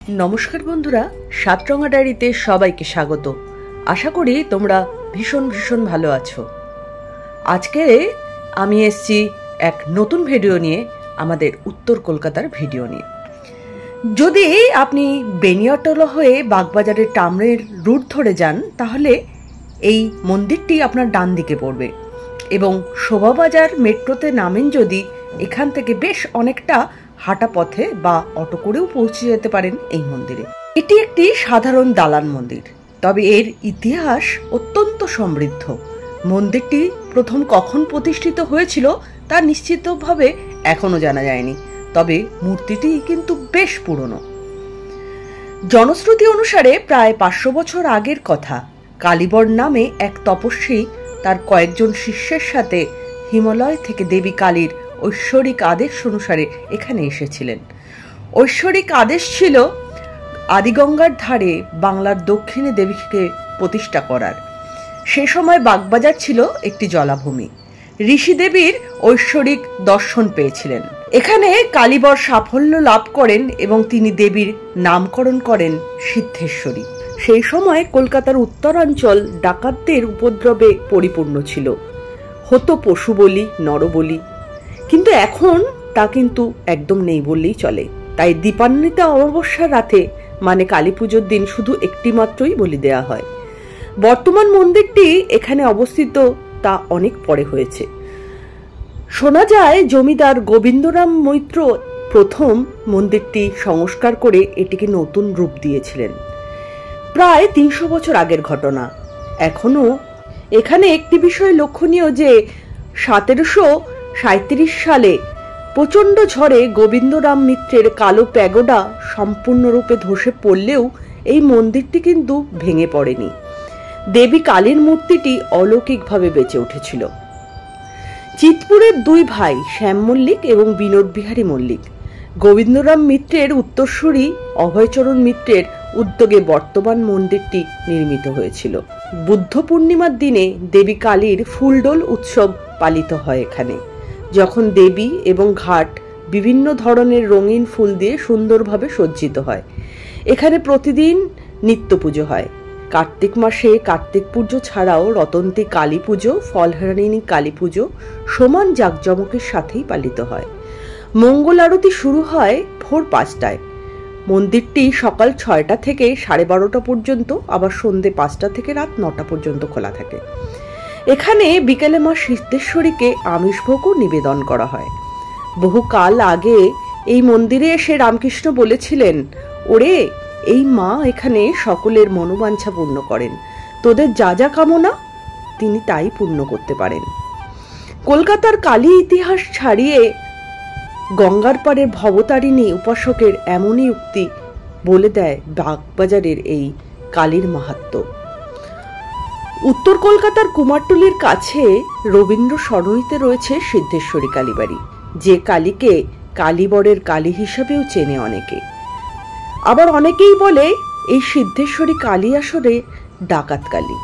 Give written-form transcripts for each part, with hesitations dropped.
নমস্কার বন্ধুরা, সাতরঙা ডায়েরিতে সবাইকে স্বাগত। আশা করি তোমরা ভীষণ ভীষণ ভালো আছো। আজকে আমি এসেছি এক নতুন ভিডিও নিয়ে, আমাদের উত্তর কলকাতার ভিডিও নিয়ে। যদি আপনি বেনিয়াটলা হয়ে বাগবাজারের টামরের রুট ধরে যান, তাহলে এই মন্দিরটি আপনার ডান দিকে পড়বে এবং শোভাবাজার মেট্রোতে নামেন যদি, এখান থেকে বেশ অনেকটা হাঁটা পথে বা অটো করেও পৌঁছে যেতে পারেন এই মন্দিরে। এটি একটি সাধারণ দালান মন্দির, তবে এর ইতিহাস অত্যন্ত সমৃদ্ধ। মন্দিরটি প্রথম কখন প্রতিষ্ঠিত হয়েছিল তা নিশ্চিতভাবে এখনো জানা যায়নি, তবে মূর্তিটি কিন্তু বেশ পুরনো। জনশ্রুতি অনুসারে প্রায় 500 বছর আগের কথা। কালীবর নামে এক তপস্বী তার কয়েকজন শিষ্যের সাথে হিমালয় থেকে দেবী কালীর ঐশ্বরিক আদেশ অনুসারে এখানে এসেছিলেন। ঐশ্বরিক আদেশ ছিল আদিগঙ্গার ধারে বাংলার দক্ষিণে দেবীকে প্রতিষ্ঠা করার। সে সময় বাগবাজার ছিল একটি জলাভূমি। ঋষি দেবীর ঐশ্বরিক দর্শন পেয়েছিলেন। এখানে কালীবর সাফল্য লাভ করেন এবং তিনি দেবীর নামকরণ করেন সিদ্ধেশ্বরী। সেই সময় কলকাতার উত্তরাঞ্চল ডাকাতদের উপদ্রবে পরিপূর্ণ ছিল। হতো পশু বলি, নরবলি, কিন্তু এখন তা কিন্তু একদম নেই বললেই চলে। তাই দীপান্বিতা অমাবস্যার রাতে মানে কালী পুজোর দিন শুধু একটি মাত্রই বলি দেয়া হয়। বর্তমান মন্দিরটি এখানে অবস্থিত তা অনেক পরে হয়েছে। শোনা যায় জমিদার গোবিন্দরাম মৈত্র প্রথম মন্দিরটি সংস্কার করে এটিকে নতুন রূপ দিয়েছিলেন। প্রায় 300 বছর আগের ঘটনা। এখনো এখানে একটি বিষয় লক্ষণীয় যে 1737 সালে প্রচণ্ড ঝড়ে গোবিন্দরাম মিত্রের কালো প্যাগোডা সম্পূর্ণরূপে ধসে পড়লেও এই মন্দিরটি কিন্তু ভেঙে পড়েনি। দেবী কালীর মূর্তিটি অলৌকিকভাবে বেঁচে উঠেছিল। চিতপুরের 2 ভাই শ্যাম মল্লিক এবং বিনোদ বিহারী মল্লিক, গোবিন্দরাম মিত্রের উত্তরসূরি অভয়চরণ মিত্রের উদ্যোগে বর্তমান মন্দিরটি নির্মিত হয়েছিল। বুদ্ধ পূর্ণিমার দিনে দেবী কালীর ফুলডোল উৎসব পালিত হয় এখানে, যখন দেবী এবং ঘাট বিভিন্ন ধরনের রঙিন ফুল দিয়ে সুন্দরভাবে সজ্জিত হয়। এখানে প্রতিদিন নিত্য পুজো হয়। কার্তিক মাসে কার্তিক পুজো ছাড়াও রতন্তী কালী পুজো, ফলহারিণী কালী পুজো সমান জাঁকজমকের সাথেই পালিত হয়। মঙ্গল আরতি শুরু হয় ভোর 5টায়। মন্দিরটি সকাল 6টা থেকে 12:30 পর্যন্ত, আবার সন্ধ্যে 5টা থেকে রাত 9টা পর্যন্ত খোলা থাকে। এখানে বিকেলে মা সিদ্ধেশ্বরীকে আমিষভোগও নিবেদন করা হয়। বহুকাল আগে এই মন্দিরে এসে রামকৃষ্ণ বলেছিলেন, ওরে, এই মা এখানে সকলের মনোবাঞ্ছা পূর্ণ করেন। তোদের যা যা কামনা তিনি তাই পূর্ণ করতে পারেন। কলকাতার কালী ইতিহাস ছাড়িয়ে গঙ্গার পাড়ের ভবতারিণী উপাসকের এমনই উক্তি বলে দেয় বাগবাজারের এই কালীর মাহাত্ম্য। উত্তর কলকাতার কুমারটুলির কাছে রবীন্দ্র সরণিতে রয়েছে সিদ্ধেশ্বরী কালীবাড়ি, যে কালীকে কালীবরের কালী হিসাবেও চেনে অনেকে। আবার অনেকেই বলে এই সিদ্ধেশ্বরী কালী আসলে ডাকাত কালী।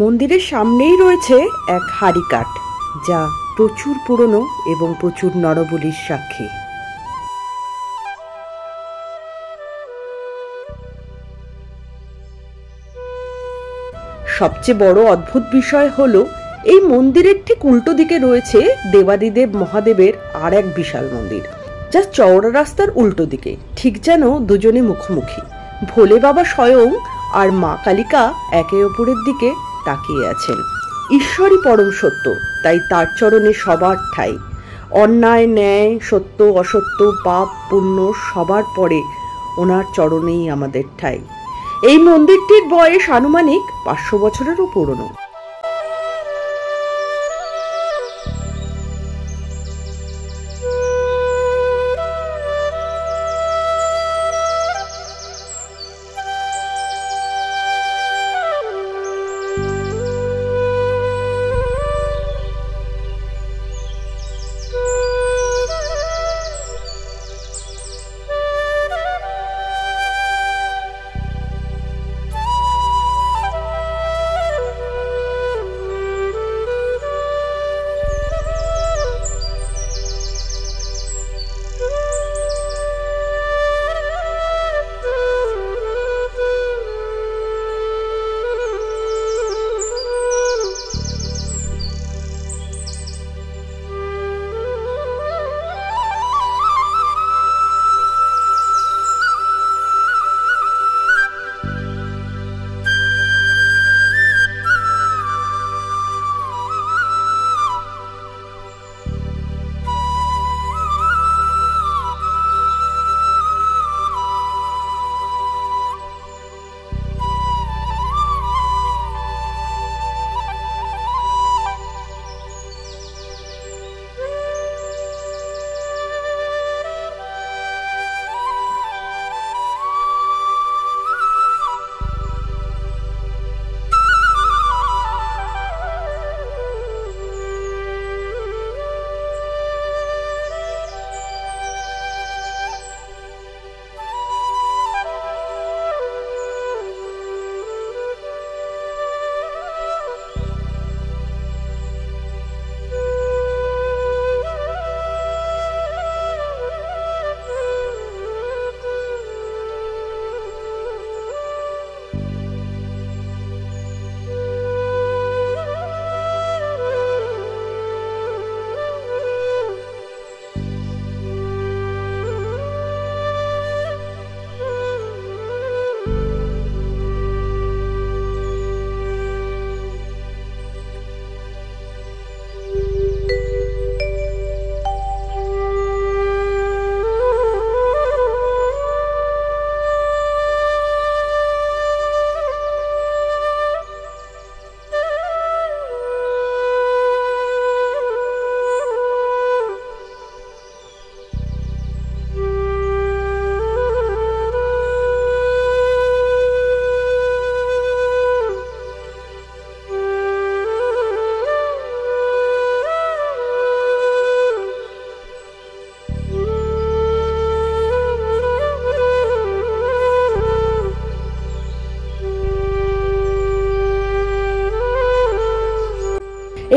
মন্দিরের সামনেই রয়েছে এক হাড়িকাঠ, যা প্রচুর পুরনো এবং প্রচুর নরবলির সাক্ষী। সবচেয়ে বড় অদ্ভুত বিষয় হলো এই মন্দিরের ঠিক উল্টো দিকে রয়েছে দেবাদিদেব মহাদেবের আর এক বিশাল মন্দির, যা চওড়া রাস্তার উল্টো দিকে, ঠিক যেন দুজনে মুখোমুখি। ভোলে বাবা স্বয়ং আর মা কালিকা একে অপরের দিকে তাকিয়ে আছেন। ঈশ্বরই পরম সত্য, তাই তার চরণে সবার ঠাঁই। অন্যায়, ন্যায়, সত্য, অসত্য, পাপ, পুণ্য সবার পরে ওনার চরণেই আমাদের ঠাঁই। এই মন্দিরটির বয়স আনুমানিক 500 বছরেরও পুরনো।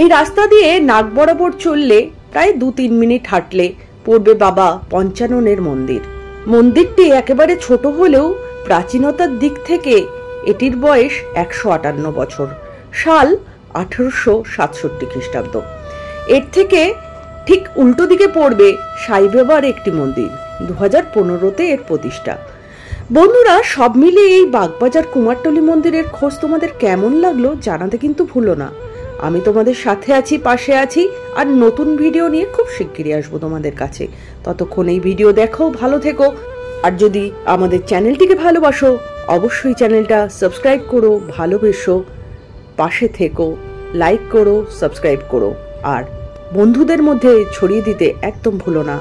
এই রাস্তা দিয়ে নাক বরাবর চললে প্রায় 2-3 মিনিট হাঁটলে পড়বে বাবা পঞ্চাননের মন্দির। মন্দিরটি একেবারে ছোট হলেও প্রাচীনতার দিক থেকে এটির বয়স 158 বছর, সাল 1867 খ্রিস্টাব্দ। এর থেকে ঠিক উল্টো দিকে পড়বে সাই বাবার একটি মন্দির, 2015-তে এর প্রতিষ্ঠা। বন্ধুরা, সব মিলিয়ে এই বাগবাজার কুমারটুলি মন্দিরের খোঁজ তোমাদের কেমন লাগলো জানাতে কিন্তু ভুলো না। আমি তোমাদের সাথে আছি, পাশে আছি, আর নতুন ভিডিও নিয়ে খুব শিগগিরই আসবো তোমাদের কাছে। ততক্ষণ এই ভিডিও দেখো, ভালো থেকো। আর যদি আমাদের চ্যানেলটিকে ভালোবাসো অবশ্যই চ্যানেলটা সাবস্ক্রাইব করো, ভালোবেসো, পাশে থেকো, লাইক করো, সাবস্ক্রাইব করো, আর বন্ধুদের মধ্যে ছড়িয়ে দিতে একদম ভুলো না।